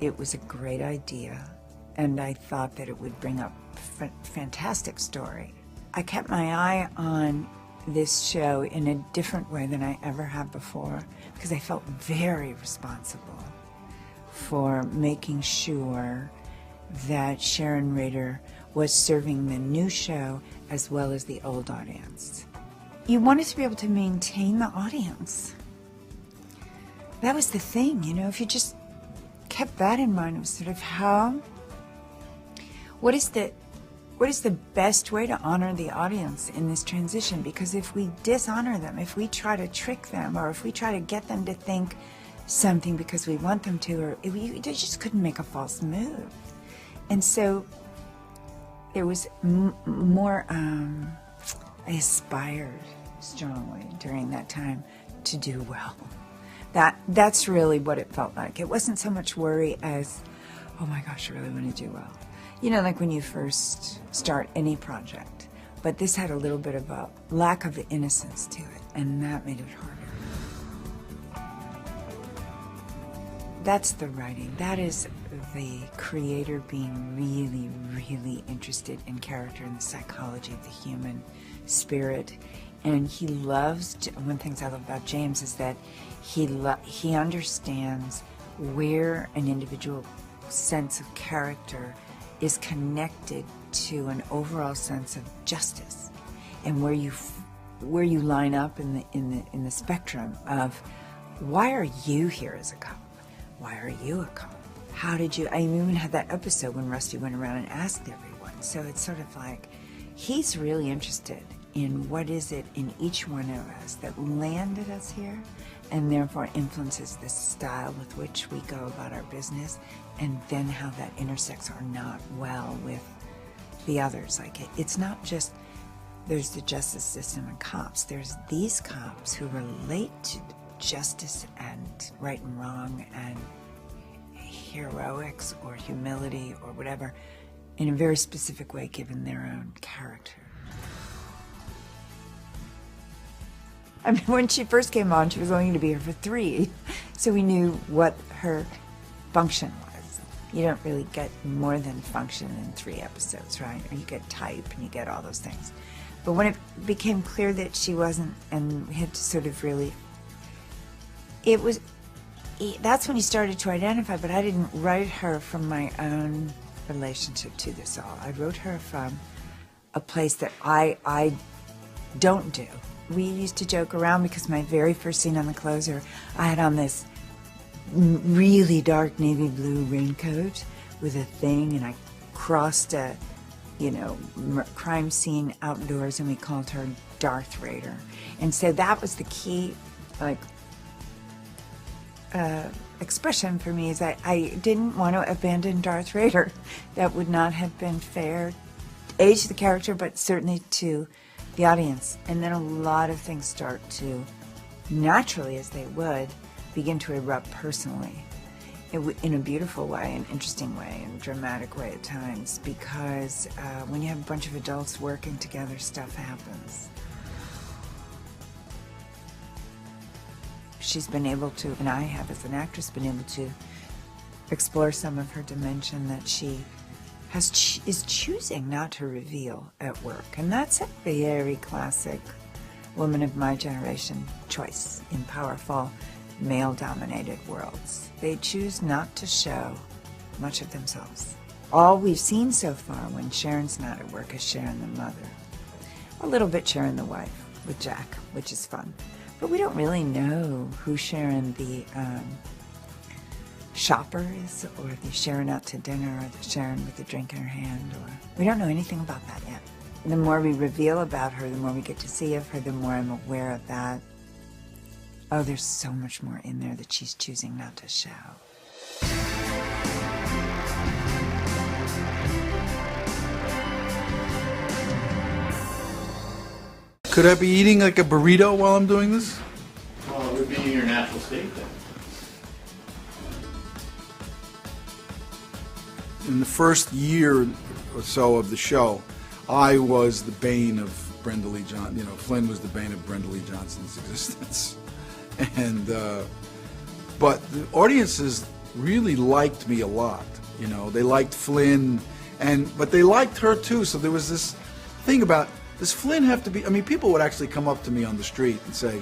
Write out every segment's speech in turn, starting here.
it was a great idea, and I thought that it would bring up a fantastic story. I kept my eye on this show in a different way than I ever have before, because I felt very responsible for making sure that Sharon Rader was serving the new show as well as the old audience. You wanted to be able to maintain the audience. That was the thing, you know, if you just kept that in mind, it was sort of what is the best way to honor the audience in this transition? Because if we dishonor them, if we try to trick them, or if we try to get them to think something because we want them to, or they just couldn't make a false move. And so there was more, I aspired strongly during that time to do well. That's really what it felt like. It wasn't so much worry as, oh my gosh, I really want to do well. You know, like when you first start any project. But this had a little bit of a lack of innocence to it, and that made it harder. That's the writing. That is the creator being really, really interested in character and the psychology of the human spirit. And he loves, one of the things I love about James is that he understands where an individual sense of character is connected to an overall sense of justice, and where you line up in the spectrum of why are you here as a cop? Why are you a cop? How did you? I even had that episode when Rusty went around and asked everyone. So it's sort of like he's really interested in what is it in each one of us that landed us here, and therefore influences the style with which we go about our business, and then how that intersects or not well with the others. Like it's not just there's the justice system and cops. There's these cops who relate to justice and right and wrong and heroics or humility or whatever in a very specific way given their own character. I mean, when she first came on, she was only going to be here for 3, so we knew what her function was. You don't really get more than function in 3 episodes, right? Or you get type and you get all those things. But when it became clear that she wasn't, and we had to sort of really, that's when you started to identify, but I didn't write her from my own relationship to this all. I wrote her from a place that I don't do. We used to joke around because my very first scene on The Closer, I had on this really dark navy blue raincoat with a thing, and I crossed a, crime scene outdoors, and we called her Darth Raider. And so that was the key, expression for me, is that I didn't want to abandon Darth Raider. That would not have been fair, A, to the character, but certainly to the audience. And then a lot of things start to, naturally as they would, begin to erupt personally in a beautiful way, an interesting way, and dramatic way at times, because when you have a bunch of adults working together, stuff happens. She's been able to, and I have as an actress, been able to explore some of her dimension that she is choosing not to reveal at work. And that's a very classic woman of my generation choice in powerful, male-dominated worlds. They choose not to show much of themselves. All we've seen so far when Sharon's not at work is Sharon the mother. A little bit Sharon the wife with Jack, which is fun. But we don't really know who Sharon the shopper is, or the Sharon out to dinner, or the Sharon with the drink in her hand, or we don't know anything about that yet. The more we reveal about her, the more we get to see of her, the more I'm aware of that. Oh, there's so much more in there that she's choosing not to show. Could I be eating like a burrito while I'm doing this? Well, it would be in your natural state then. In the first year or so of the show, I was the bane of Brenda Lee Johnson. Flynn was the bane of Brenda Lee Johnson's existence. And but the audiences really liked me a lot. You know, they liked Flynn, but they liked her too. So there was this thing about, does Flynn have to be? I mean, people would actually come up to me on the street and say,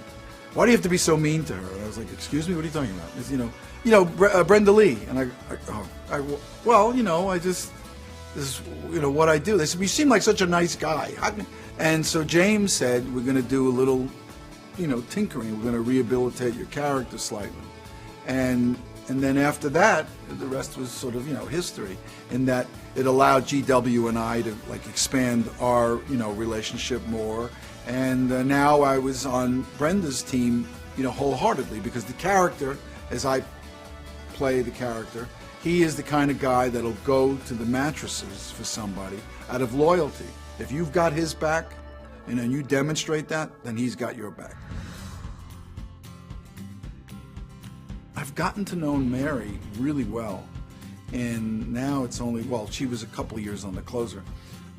"Why do you have to be so mean to her?" And I was like, "Excuse me, what are you talking about?" It's, Brenda Lee, and well, I just, this is, what I do. They said, "You seem like such a nice guy." And so James said, "We're going to do a little, tinkering. We're going to rehabilitate your character slightly." And then after that, the rest was sort of, history, in that it allowed GW and I to expand our, relationship more. And now I was on Brenda's team, wholeheartedly, because the character, as I play the character, he is the kind of guy that'll go to the mattresses for somebody out of loyalty. If you've got his back, and then you demonstrate that, then he's got your back. I've gotten to know Mary really well, and now it's only, she was a couple of years on the closer,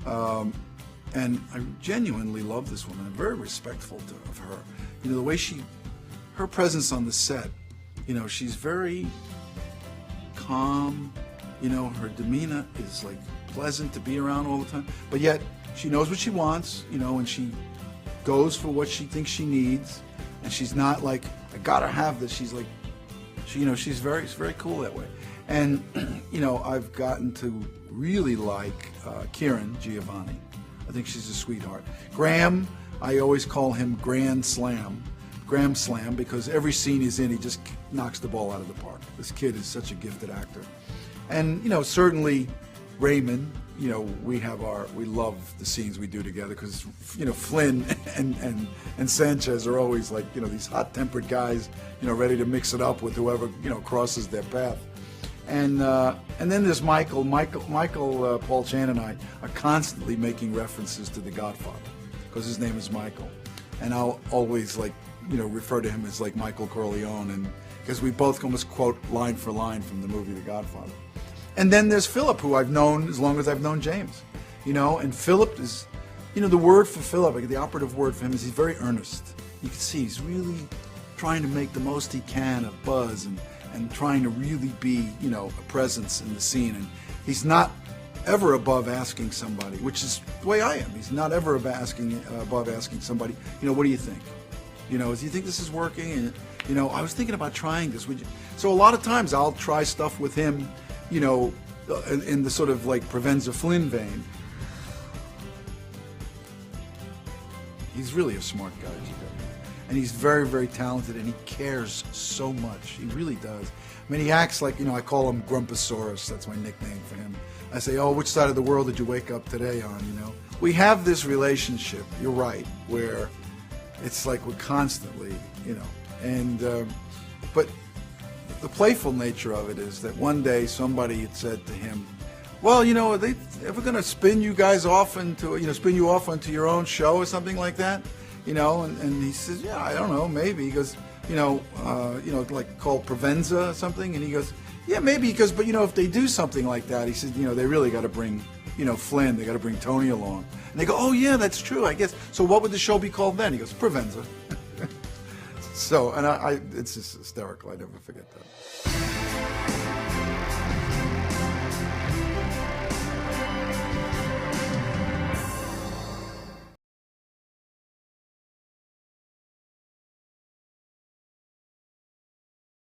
and I genuinely love this woman. I'm very respectful of her. The way her presence on the set, she's very calm, her demeanor is pleasant to be around all the time, but yet she knows what she wants, and she goes for what she thinks she needs, and she's not I gotta have this. She's she's very cool that way. And, I've gotten to really like Kieran Giovanni. I think she's a sweetheart. Graham, I always call him Graham Slam, because every scene he's in, he just knocks the ball out of the park. This kid is such a gifted actor. And, certainly Raymond, we love the scenes we do together, because, Flynn and Sanchez are always these hot-tempered guys, ready to mix it up with whoever, crosses their path. And then there's Michael, Paul Chan and I are constantly making references to The Godfather, because his name is Michael. And I'll always refer to him as Michael Corleone, and because we both almost quote line for line from the movie The Godfather. And then there's Philip, who I've known as long as I've known James, and Philip is, the word for Philip, the operative word for him is he's very earnest. You can see he's really trying to make the most he can of Buzz, and trying to really be, a presence in the scene. And he's not ever above asking somebody, which is the way I am. He's not ever above asking somebody, what do you think? Do you think this is working? And, I was thinking about trying this. Would you? So a lot of times I'll try stuff with him, in the sort of Provenza FLYNN vein. He's really a smart guy, and he's very, very talented, and he cares so much. He really does. I mean, he acts like, I call him Grumposaurus. That's my nickname for him. I say, "Oh, which side of the world did you wake up today on?" We have this relationship, you're right, where it's we're constantly, and, but the playful nature of it is that one day somebody had said to him, "Well, are they ever going to spin you guys off into, spin you off onto your own show or something like that?" And he says, "Yeah, I don't know, maybe." He goes, called Provenza or something, and he goes, "Yeah, maybe." He goes, "But if they do something like that," he said, "they really got to bring, Flynn. They got to bring Tony along." And they go, "Oh yeah, that's true, I guess. So what would the show be called then?" He goes, "Provenza." So, and it's just hysterical. I never forget that.